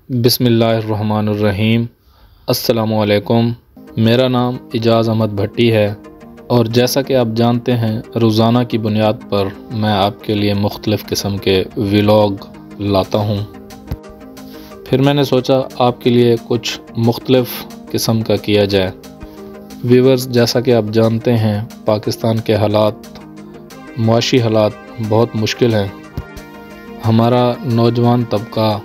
बिस्मिल्लाहिर्रहमानिर्रहीम। अस्सलामुअलैकुम। मेरा नाम इजाज़ अहमद भट्टी है और जैसा कि आप जानते हैं रोज़ाना की बुनियाद पर मैं आपके लिए मुख्तलिफ़ किस्म के व्लॉग लाता हूँ। फिर मैंने सोचा आपके लिए कुछ मुख्तलिफ़ किस्म का किया जाए। व्यूअर्स, जैसा कि आप जानते हैं पाकिस्तान के हालात, मुआशी हालात बहुत मुश्किल हैं। हमारा नौजवान तबका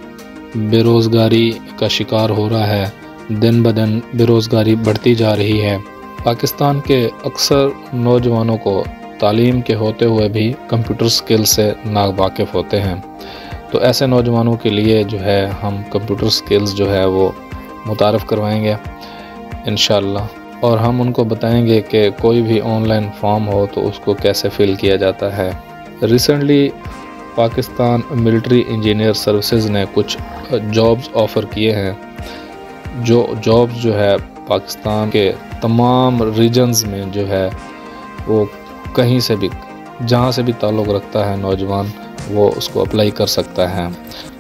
बेरोज़गारी का शिकार हो रहा है। दिन ब दिन बेरोज़गारी बढ़ती जा रही है। पाकिस्तान के अक्सर नौजवानों को तालीम के होते हुए भी कंप्यूटर स्किल से नावाकिफ़ होते हैं। तो ऐसे नौजवानों के लिए जो है हम कंप्यूटर स्किल्स जो है वो मुतारफ़ करवाएंगे इंशाअल्लाह, और हम उनको बताएंगे कि कोई भी ऑनलाइन फॉर्म हो तो उसको कैसे फ़िल किया जाता है। Recently Pakistan military engineer services ने कुछ जॉब्स ऑफ़र किए हैं। जो जॉब्स जो है पाकिस्तान के तमाम रीजन्स में जो है वो कहीं से भी, जहाँ से भी ताल्लुक़ रखता है नौजवान, वो उसको अप्लाई कर सकता है।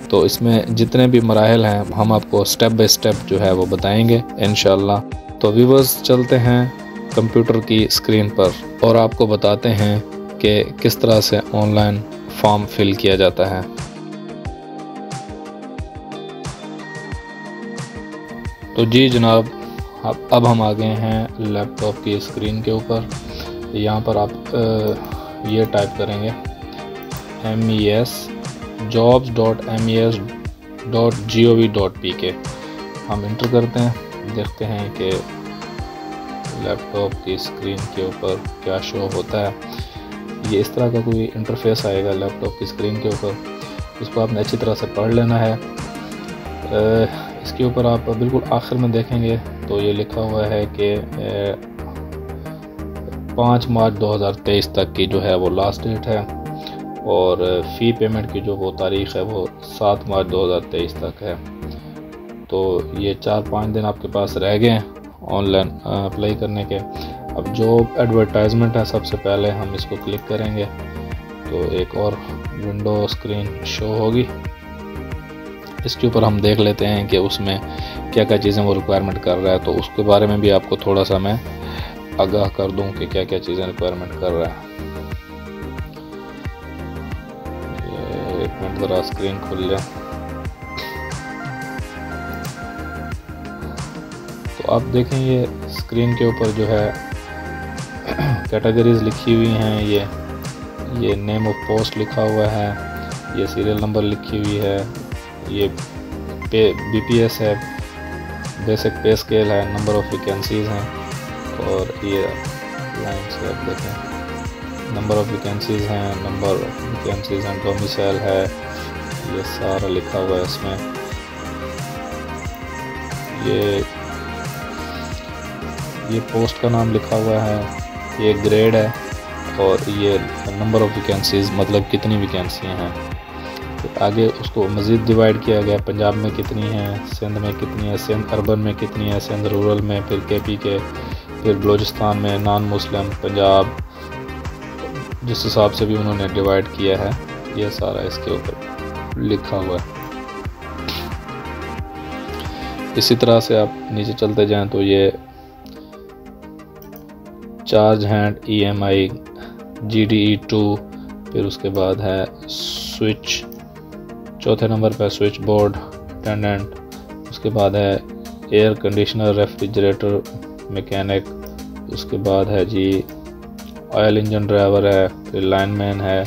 तो इसमें जितने भी मराहिल हैं हम आपको स्टेप बाय स्टेप जो है वो बताएंगे इंशाअल्लाह। तो व्यूअर्स, चलते हैं कंप्यूटर की स्क्रीन पर और आपको बताते हैं कि किस तरह से ऑनलाइन फॉर्म फिल किया जाता है। तो जी जनाब, अब हम आ गए हैं लैपटॉप की स्क्रीन के ऊपर। यहाँ पर आप ये टाइप करेंगे MES jobs.mes.gov.pk। हम इंटर करते हैं, देखते हैं कि लैपटॉप की स्क्रीन के ऊपर क्या शो होता है। ये इस तरह का कोई इंटरफेस आएगा लैपटॉप की स्क्रीन के ऊपर। इसको आपने अच्छी तरह से पढ़ लेना है। इसके ऊपर आप बिल्कुल आखिर में देखेंगे तो ये लिखा हुआ है कि 5 मार्च 2023 तक की जो है वो लास्ट डेट है, और फ़ी पेमेंट की जो वो तारीख़ है वो 7 मार्च 2023 तक है। तो ये 4-5 दिन आपके पास रह गए हैं ऑनलाइन अप्लाई करने के। अब जो एडवर्टाइजमेंट है, सबसे पहले हम इसको क्लिक करेंगे तो एक और विंडो स्क्रीन शो होगी। इसके ऊपर हम देख लेते हैं कि उसमें क्या क्या चीज़ें वो रिक्वायरमेंट कर रहा है, तो उसके बारे में भी आपको थोड़ा सा मैं आगाह कर दूं कि क्या क्या चीज़ें रिक्वायरमेंट कर रहा है। एक मिनट ज़रा स्क्रीन खुल जाए। तो आप देखें ये स्क्रीन के ऊपर जो है कैटेगरीज लिखी हुई हैं। ये नेम ऑफ पोस्ट लिखा हुआ है, ये सीरियल नंबर लिखी हुई है, ये BPS है, बेसिक पे स्केल है, नंबर ऑफ़ वैकेंसीज़ हैं, और ये लाइन से आप देखें नंबर ऑफ़ वैकेंसीज़ हैं, नंबर ऑफ़ वैकेंसीज़ हैं, डोमिसाइल है, ये सारा लिखा हुआ है इसमें। ये पोस्ट का नाम लिखा हुआ है, ये ग्रेड है, और ये नंबर ऑफ़ वैकेंसीज़ मतलब कितनी वैकेंसियाँ हैं। तो आगे उसको मज़ीद डिवाइड किया गया, पंजाब में कितनी है, सिंध में कितनी है, सिंध अर्बन में कितनी है, सिंध रूरल में, फिर KP के, फिर बलूचिस्तान में, नॉन मुस्लिम, पंजाब, जिस हिसाब से भी उन्होंने डिवाइड किया है ये सारा इसके ऊपर लिखा हुआ है। इसी तरह से आप नीचे चलते जाएं तो ये चार्ज हैंड, EMI, GDE2, फिर उसके बाद है स्विच, चौथे नंबर पर स्विच बोर्ड अटेंडेंट, उसके बाद है एयर कंडीशनर, रेफ्रिजरेटर मैकेनिक, उसके बाद है जी ऑयल इंजन ड्राइवर है, फिर लाइनमैन है।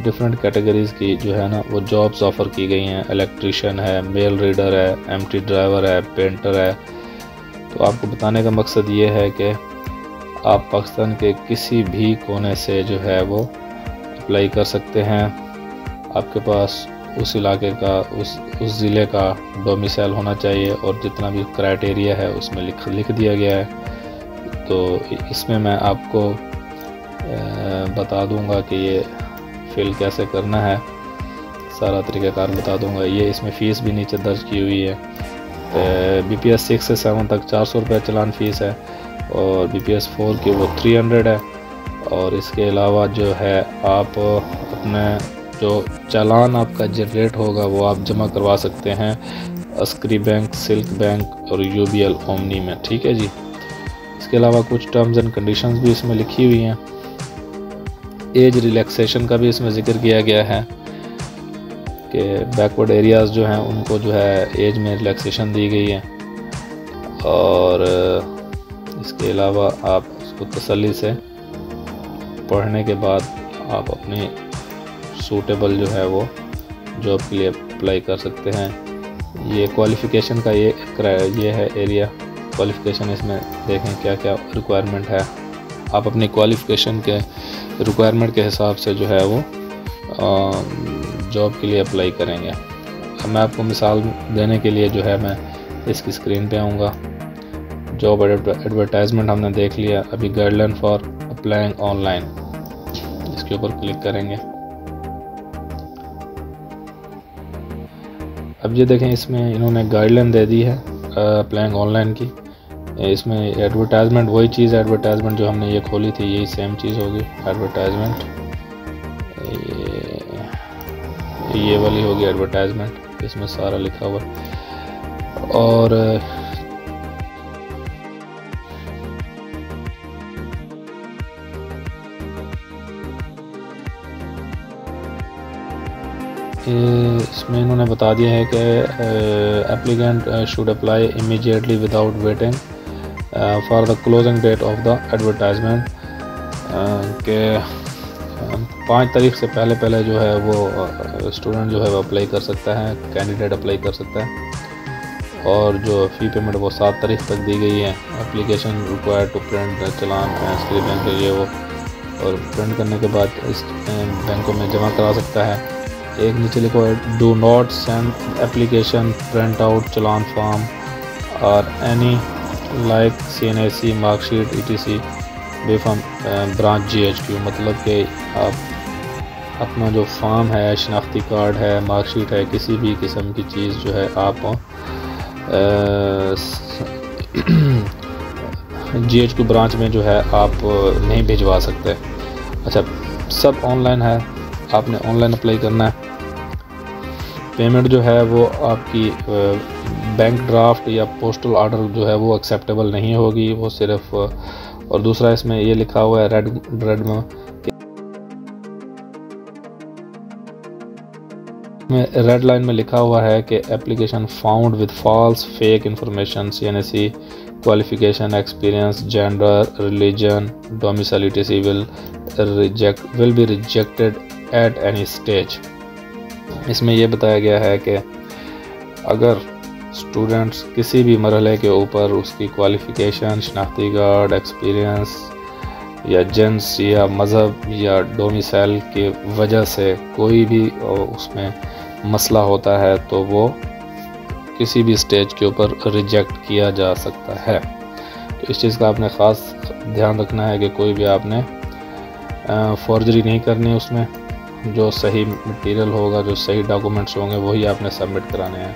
डिफरेंट कैटेगरीज़ की जो है ना वो जॉब्स ऑफ़र की गई हैं। इलेक्ट्रीशियन है, मेल रीडर है, MT ड्राइवर है, पेंटर है। तो आपको बताने का मकसद ये है कि आप पाकिस्तान के किसी भी कोने से जो है वो अप्लाई कर सकते हैं। आपके पास उस इलाके का, उस ज़िले का डोमिसाइल होना चाहिए, और जितना भी क्राइटेरिया है उसमें लिख दिया गया है। तो इसमें मैं आपको बता दूंगा कि ये फिल कैसे करना है, सारा तरीक़ाकार बता दूंगा। ये इसमें फ़ीस भी नीचे दर्ज की हुई है। BPS 6 से 7 तक 400 रुपये चलान फ़ीस है, और BPS 4 की वो 300 है। और इसके अलावा जो है आप अपने जो चालान आपका जनरेट होगा वो आप जमा करवा सकते हैं अस्करी बैंक, सिल्क बैंक और यूबीएल ओमनी में। ठीक है जी। इसके अलावा कुछ टर्म्स एंड कंडीशंस भी इसमें लिखी हुई हैं। एज रिलैक्सेशन का भी इसमें ज़िक्र किया गया है कि बैकवर्ड एरियाज़ जो हैं उनको जो है एज में रिलैक्सेशन दी गई है। और इसके अलावा आप उसको तसल्ली से पढ़ने के बाद आप अपनी सूटेबल जो है वो जॉब के लिए अप्लाई कर सकते हैं। ये क्वालिफ़िकेशन का ये है एरिया क्वालिफ़िकेशन। इसमें देखें क्या क्या रिक्वायरमेंट है। आप अपनी क्वालिफ़िकेशन के रिक्वायरमेंट के हिसाब से जो है वो जॉब के लिए अप्लाई करेंगे। अब मैं आपको मिसाल देने के लिए जो है मैं इसकी स्क्रीन पे आऊँगा। जॉब एडवर्टाइजमेंट हमने देख लिया। अभी गाइडलाइन फॉर अप्लाइंग ऑनलाइन, इसके ऊपर क्लिक करेंगे। अब ये देखें इसमें इन्होंने गाइडलाइन दे दी है अप्लाइंग ऑनलाइन की। इसमें एडवर्टाइजमेंट वही चीज़ है, एडवर्टाइजमेंट जो हमने ये खोली थी यही सेम चीज़ होगी। एडवर्टाइजमेंट ये वाली होगी एडवर्टाइजमेंट, इसमें सारा लिखा हुआ। और इसमें इन्होंने बता दिया है कि applicant should apply immediately without waiting for the closing date of the advertisement, के 5 तारीख से पहले जो है वो स्टूडेंट जो है वो अप्लाई कर सकता है, कैंडिडेट अप्लाई कर सकता है। और जो फ़ी पेमेंट वो 7 तारीख तक दी गई है। Application required to print challan state bank के लिए वो, और प्रिंट करने के बाद इस बैंकों में जमा करा सकता है। एक नीचे लिखा हुआ है do not send application print out challan form और any like CNSE marksheet ETC by from branch GHQ। मतलब कि आप अपना जो फॉर्म है, शनाख्ती कार्ड है, मार्कशीट है, किसी भी किस्म की चीज़ जो है आप GHQ ब्रांच में जो है आप नहीं भिजवा सकते। अच्छा, सब ऑनलाइन है, आपने ऑनलाइन अप्लाई करना है। पेमेंट जो है वो आपकी बैंक ड्राफ्ट या पोस्टल ऑर्डर जो है वो एक्सेप्टेबल नहीं होगी, वो सिर्फ। और दूसरा इसमें ये लिखा हुआ है रेड लाइन में लिखा हुआ है कि application found with false fake information CNSE qualification, experience, gender, religion, domicile ETC will be rejected at any stage. इसमें यह बताया गया है कि अगर स्टूडेंट्स किसी भी मरहले के ऊपर उसकी क्वालिफ़िकेशन, शनाख्ती कार्ड, एक्सपीरियंस या जिन्स या मज़हब या डोमिसाइल की वजह से कोई भी उसमें मसला होता है तो वो किसी भी स्टेज के ऊपर रिजेक्ट किया जा सकता है। तो इस चीज़ का आपने ख़ास ध्यान रखना है कि कोई भी आपने फॉर्जरी नहीं करनी। उसमें जो सही मटेरियल होगा, जो सही डॉक्यूमेंट्स होंगे वही आपने सबमिट कराने हैं।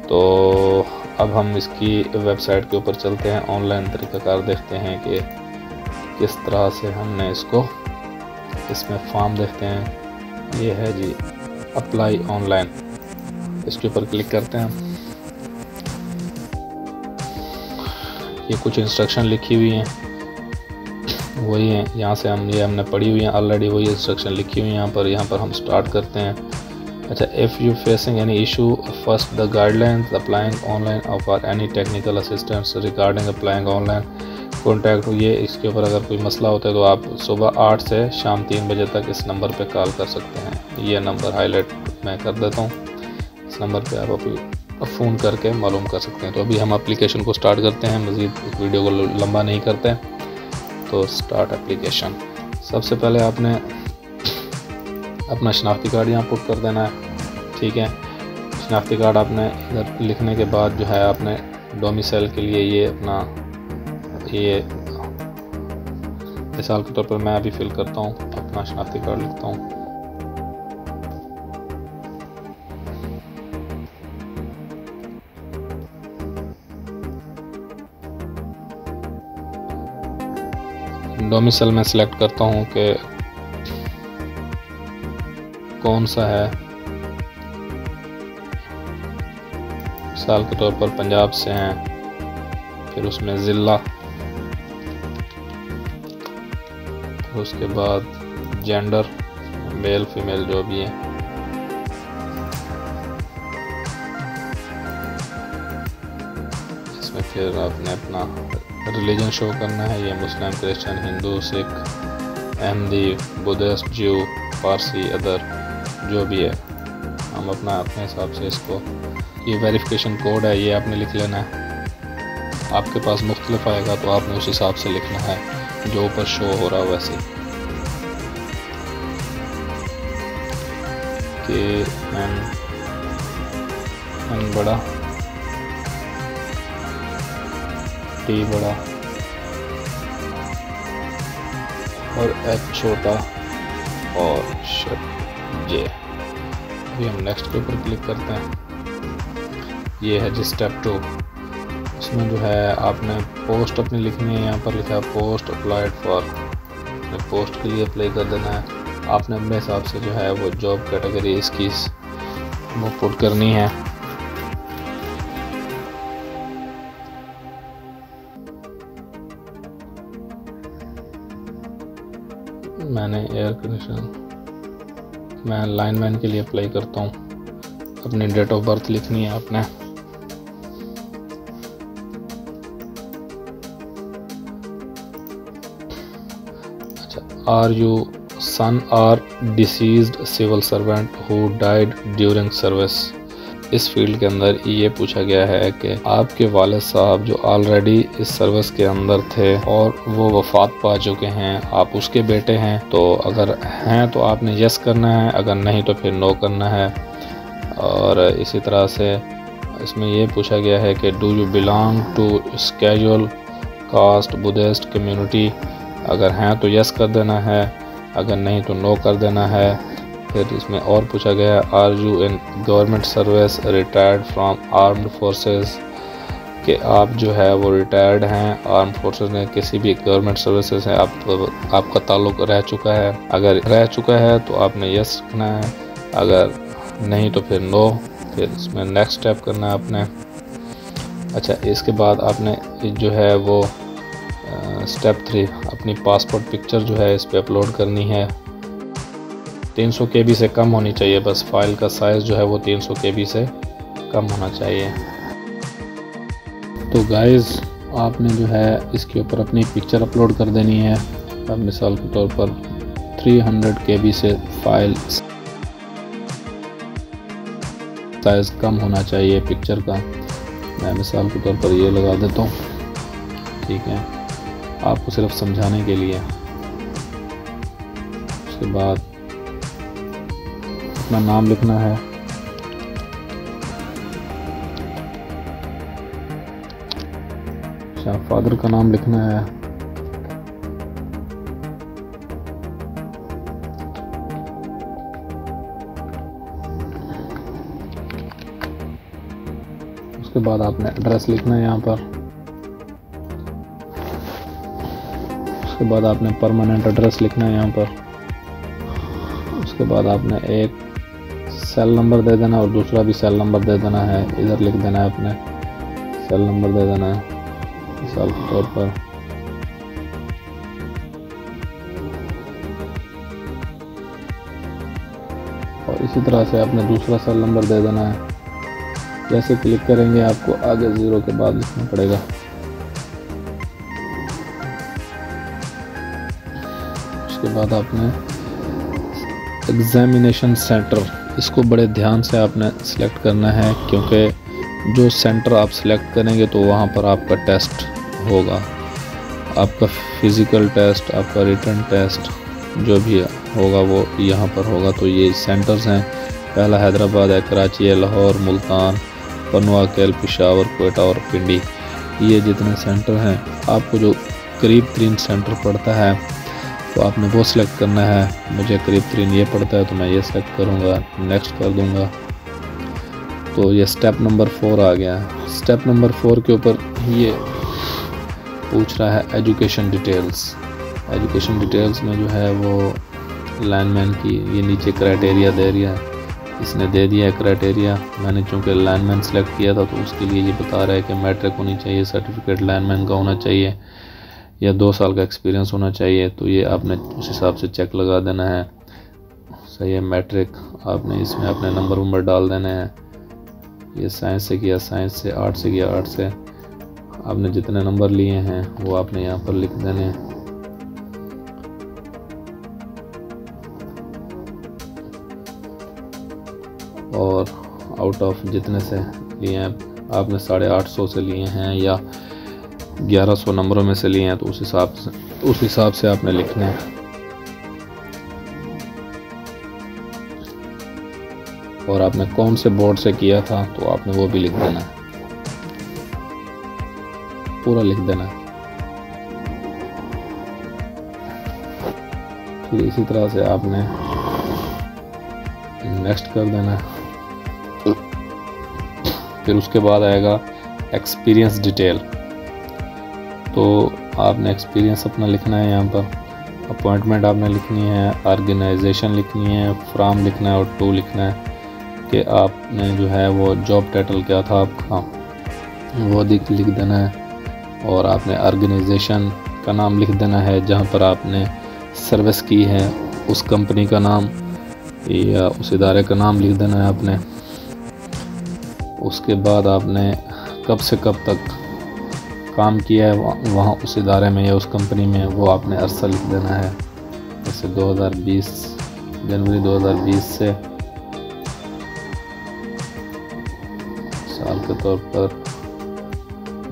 तो अब हम इसकी वेबसाइट के ऊपर चलते हैं, ऑनलाइन तरीक़ाकार देखते हैं कि किस तरह से हमने इसको, इसमें फॉर्म देखते हैं। ये है जी अप्लाई ऑनलाइन, इसके ऊपर क्लिक करते हैं। ये कुछ इंस्ट्रक्शन लिखी हुई हैं, वही हैं यहाँ से ये हमने पढ़ी हुई हैं ऑलरेडी, वही इंस्ट्रक्शन लिखी हुई हैं यहाँ पर हम स्टार्ट करते हैं। अच्छा, if you facing any issue first the guidelines applying online और any technical assistance regarding applying online contact. ये इसके ऊपर अगर कोई मसला होता है तो आप सुबह 8 से शाम 3 बजे तक इस नंबर पे कॉल कर सकते हैं। ये नंबर हाईलाइट मैं कर देता हूँ, इस नंबर पे आप फ़ोन करके मालूम कर सकते हैं। तो अभी हम एप्लीकेशन को स्टार्ट करते हैं, मज़ीद वीडियो को लंबा नहीं करते। तो स्टार्ट एप्लीकेशन। सबसे पहले आपने अपना शनाख्ती कार्ड यहाँ पुट कर देना है, ठीक है। शनाख्ती कार्ड आपने इधर लिखने के बाद जो है आपने डोमिसाइल के लिए ये अपना, ये मिसाल के तौर पर मैं अभी फिल करता हूँ, अपना शनाख्ती कार्ड लिखता हूँ। डोमिसाइल में सेलेक्ट करता हूँ कि कौन सा है। मिसाल के तौर पर पंजाब से हैं, फिर उसमें ज़िला, फिर उसके बाद जेंडर, मेल फीमेल जो भी है, इसमें फिर आपने अपना रिलीजन शो करना है। ये मुस्लिम, क्रिश्चियन, हिंदू, सिख, अहमदी, बुद्धिस्ट, ज्यू, पारसी, अदर जो भी है, हम अपने हिसाब से इसको, ये वेरिफिकेशन कोड है, ये आपने लिख लेना है। आपके पास मुख्तलिफ आएगा तो आपने उस हिसाब से लिखना है जो ऊपर शो हो रहा है वैसे। के एन बड़ा, टी बड़ा और एच छोटा और जे। अभी हम नेक्स्ट के ऊपर क्लिक करते हैं। ये है जी स्टेप 2। इसमें जो है आपने पोस्ट अपनी लिखनी है। यहाँ पर लिखा है पोस्ट अप्लाइड फॉर, पोस्ट के लिए अप्लाई कर देना है। आपने अपने हिसाब से जो है वो जॉब कैटेगरी इसकी वो पुट करनी है। मैंने एयर कंडीशन, मैं लाइनमैन के लिए अप्लाई करता हूँ। अपनी डेट ऑफ बर्थ लिखनी है आपने। अच्छा, are you son or deceased civil servant who died during service. इस फील्ड के अंदर ये पूछा गया है कि आपके वालिद साहब जो ऑलरेडी इस सर्विस के अंदर थे और वो वफात पा चुके हैं, आप उसके बेटे हैं, तो अगर हैं तो आपने यस करना है, अगर नहीं तो फिर नो करना है। और इसी तरह से इसमें ये पूछा गया है कि do you belong to scheduled caste Buddhist community. अगर हैं तो यस कर देना है, अगर नहीं तो नो कर देना है। फिर इसमें और पूछा गया है are you in government service retired from armed forces, कि आप जो है वो रिटायर्ड हैं आर्म फोर्सेस में, किसी भी गवर्नमेंट सर्विसेज से आपका ताल्लुक़ रह चुका है। अगर रह चुका है तो आपने यस करना है, अगर नहीं तो फिर नो। फिर इसमें नेक्स्ट स्टेप करना है आपने। अच्छा, इसके बाद आपने जो है वो स्टेप 3 अपनी पासपोर्ट पिक्चर जो है इस पर अपलोड करनी है। 300 KB से कम होनी चाहिए, बस फाइल का साइज़ जो है वो 300 KB से कम होना चाहिए। तो गाइज़ आपने जो है इसके ऊपर अपनी पिक्चर अपलोड कर देनी है। अब मिसाल के तौर पर 300 KB से फाइल साइज़ कम होना चाहिए पिक्चर का। मैं मिसाल के तौर पर ये लगा देता हूँ, ठीक है, आपको सिर्फ समझाने के लिए। उसके बाद अपना नाम लिखना है। अच्छा, फादर का नाम लिखना है। उसके बाद आपने एड्रेस लिखना है यहाँ पर। उसके बाद आपने परमानेंट एड्रेस लिखना है यहाँ पर। उसके बाद आपने एक सेल नंबर दे देना और दूसरा भी सेल नंबर दे देना है। इधर लिख देना है, अपने सेल नंबर दे देना है मिसाल के तौर पर। और इसी तरह से आपने दूसरा सेल नंबर दे देना है। जैसे क्लिक करेंगे आपको आगे 0 के बाद लिखना पड़ेगा। उसके बाद आपने एग्जामिनेशन सेंटर, इसको बड़े ध्यान से आपने सिलेक्ट करना है, क्योंकि जो सेंटर आप सिलेक्ट करेंगे तो वहाँ पर आपका टेस्ट होगा, आपका फिज़िकल टेस्ट, आपका रिटन टेस्ट जो भी होगा वो यहाँ पर होगा। तो ये सेंटर्स हैं, पहला हैदराबाद है, कराची है, लाहौर, मुल्तान, पनवाकेल, पेशावर, कोयटा और पिंडी। ये जितने सेंटर हैं, आपको जो करीब 3 सेंटर पड़ता है तो आपने वो सिलेक्ट करना है। मुझे करीब 3 ये पड़ता है तो मैं ये सिलेक्ट करूँगा, नेक्स्ट कर दूँगा। तो ये स्टेप नंबर 4 आ गया है। स्टेप नंबर 4 के ऊपर ये पूछ रहा है एजुकेशन डिटेल्स। एजुकेशन डिटेल्स में जो है वो लाइनमैन की ये नीचे क्राइटेरिया दे दिया है, इसने दे दिया है क्राइटेरिया। मैंने चूँकि लाइनमैन सेलेक्ट किया था तो उसके लिए ये बता रहा है कि मैट्रिक होनी चाहिए, सर्टिफिकेट लाइनमैन का होना चाहिए या 2 साल का एक्सपीरियंस होना चाहिए। तो ये आपने उस हिसाब से चेक लगा देना है। सही है, मैट्रिक आपने इसमें अपने नंबर डाल देने हैं। ये साइंस से किया साइंस से, आर्ट से किया आर्ट से। आपने जितने नंबर लिए हैं वो आपने यहाँ पर लिख देने हैं। और आउट ऑफ जितने से लिए हैं आपने 850 से लिए हैं या 1100 नंबरों में से लिए हैं तो उस हिसाब से आपने लिखने हैं। और आपने कौन से बोर्ड से किया था तो आपने वो भी लिख देना है, पूरा लिख देना है। फिर इसी तरह से आपने नेक्स्ट कर देना है। फिर उसके बाद आएगा एक्सपीरियंस डिटेल। तो आपने एक्सपीरियंस अपना लिखना है यहाँ पर। अपॉइंटमेंट आपने लिखनी है, ऑर्गेनाइजेशन लिखनी है, फ्रॉम लिखना है और टू लिखना है कि आपने जो है वो जॉब टाइटल क्या था आपका वो लिख देना है। और आपने ऑर्गेनाइजेशन का नाम लिख देना है जहाँ पर आपने सर्विस की है, उस कंपनी का नाम या उस इदारे का नाम लिख देना है आपने। उसके बाद आपने कब से कब तक काम किया है वहाँ उस इदारे में या उस कंपनी में, वो आपने अरसा लिख देना है। जैसे 2020 जनवरी 2020 से साल के तौर पर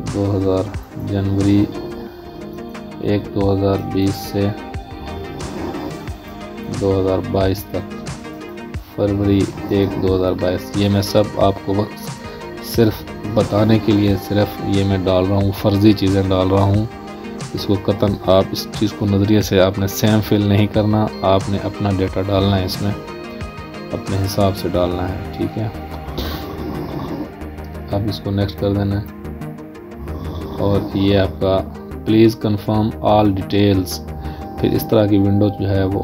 2000 जनवरी 1 2020 से 2022 तक फरवरी 1 2022। ये मैं सब आपको सिर्फ बताने के लिए सिर्फ ये मैं डाल रहा हूँ, फ़र्ज़ी चीज़ें डाल रहा हूँ। इसको कतन आप इस चीज़ को नज़रिए से आपने सेम फिल नहीं करना, आपने अपना डेटा डालना है, इसमें अपने हिसाब से डालना है। ठीक है, आप इसको नेक्स्ट कर देना है। और ये आपका प्लीज़ कंफर्म ऑल डिटेल्स। फिर इस तरह की विंडो जो है वो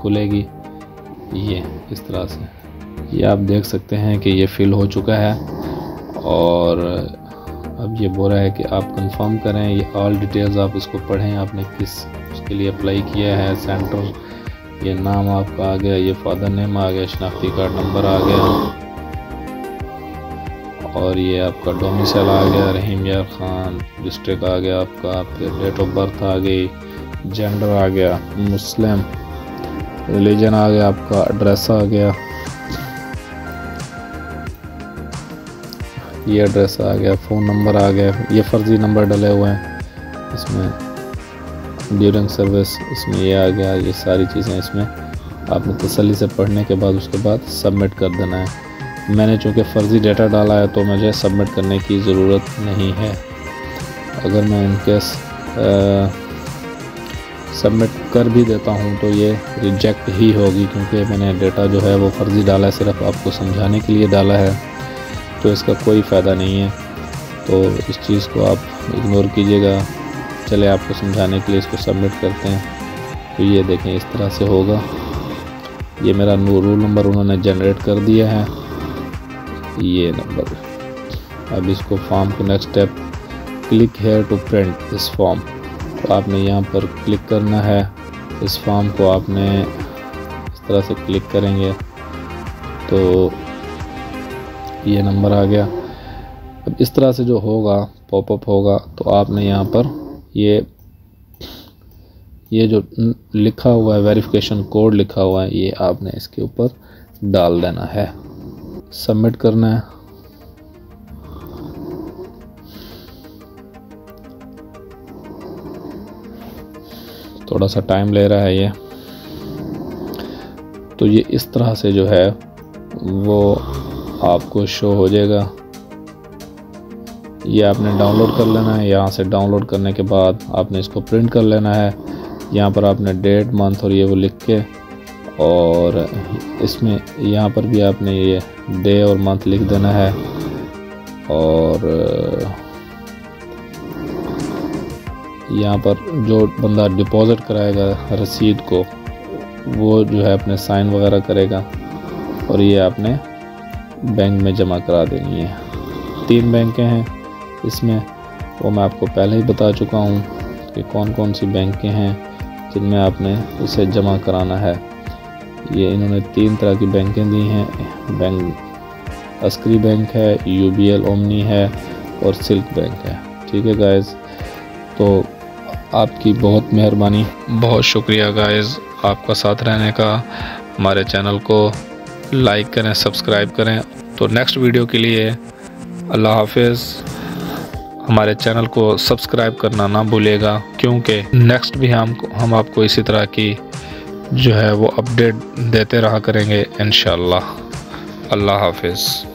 खुलेगी, ये इस तरह से। ये आप देख सकते हैं कि ये फिल हो चुका है और अब ये बोल रहा है कि आप कंफर्म करें। ये ऑल डिटेल्स आप इसको पढ़ें, आपने किस उसके लिए अप्लाई किया है, सेंटर, ये नाम आपका आ गया, ये फादर नेम आ गया, शनाख्ती कार्ड नंबर आ गया और ये आपका डोमिसाइल आ गया रहीम यार खान, डिस्ट्रिक्ट आ गया आपका, फिर डेट ऑफ बर्थ आ गई, जेंडर आ गया मुस्लिम, रिलीजन आ गया आपका, एड्रेस आ गया, ये एड्रेस आ गया, फ़ोन नंबर आ गया। ये फ़र्ज़ी नंबर डले हुए हैं इसमें ड्यूरिंग सर्विस, इसमें ये आ गया। ये सारी चीज़ें इसमें आपने तसल्ली से पढ़ने के बाद उसके बाद सबमिट कर देना है। मैंने चूँकि फ़र्ज़ी डेटा डाला है तो मुझे सबमिट करने की ज़रूरत नहीं है। अगर मैं इनकेस सबमिट कर भी देता हूँ तो ये रिजेक्ट ही होगी, क्योंकि मैंने डेटा जो है वो फ़र्ज़ी डाला है, सिर्फ आपको समझाने के लिए डाला है, तो इसका कोई फ़ायदा नहीं है। तो इस चीज़ को आप इग्नोर कीजिएगा। चले आपको समझाने के लिए इसको सबमिट करते हैं। तो ये देखें इस तरह से होगा। ये मेरा रूल नंबर उन्होंने जनरेट कर दिया है, ये नंबर। अब इसको फॉर्म को next step, click here to print this form. तो आपने यहाँ पर क्लिक करना है, इस फॉर्म को आपने इस तरह से क्लिक करेंगे तो ये नंबर आ गया। अब इस तरह से जो होगा पॉपअप होगा तो आपने यहाँ पर ये जो लिखा हुआ है वेरिफिकेशन कोड लिखा हुआ है, ये आपने इसके ऊपर डाल देना है, सबमिट करना है। थोड़ा सा टाइम ले रहा है ये। तो ये इस तरह से जो है वो आपको शो हो जाएगा। ये आपने डाउनलोड कर लेना है। यहाँ से डाउनलोड करने के बाद आपने इसको प्रिंट कर लेना है। यहाँ पर आपने डेट मंथ और ये वो लिख के, और इसमें यहाँ पर भी आपने ये डे और मंथ लिख देना है। और यहाँ पर जो बंदा डिपॉजिट कराएगा रसीद को, वो जो है अपने साइन वगैरह करेगा और ये आपने बैंक में जमा करा देनी है। 3 बैंकें हैं इसमें, वो मैं आपको पहले ही बता चुका हूँ कि कौन कौन सी बैंकें हैं जिनमें आपने इसे जमा कराना है। ये इन्होंने 3 तरह की बैंकें दी हैं, बैंक अस्करी बैंक है, UBL ओमनी है और सिल्क बैंक है। ठीक है गाइज़, तो आपकी बहुत मेहरबानी, बहुत शुक्रिया गाइज़ आपका साथ रहने का। हमारे चैनल को लाइक करें, सब्सक्राइब करें। तो नेक्स्ट वीडियो के लिए अल्लाह हाफिज़। हमारे चैनल को सब्सक्राइब करना ना भूलिएगा, क्योंकि नेक्स्ट भी हम आपको इसी तरह की जो है वो अपडेट देते रहा करेंगे इंशाअल्लाह। अल्लाह हाफिज़।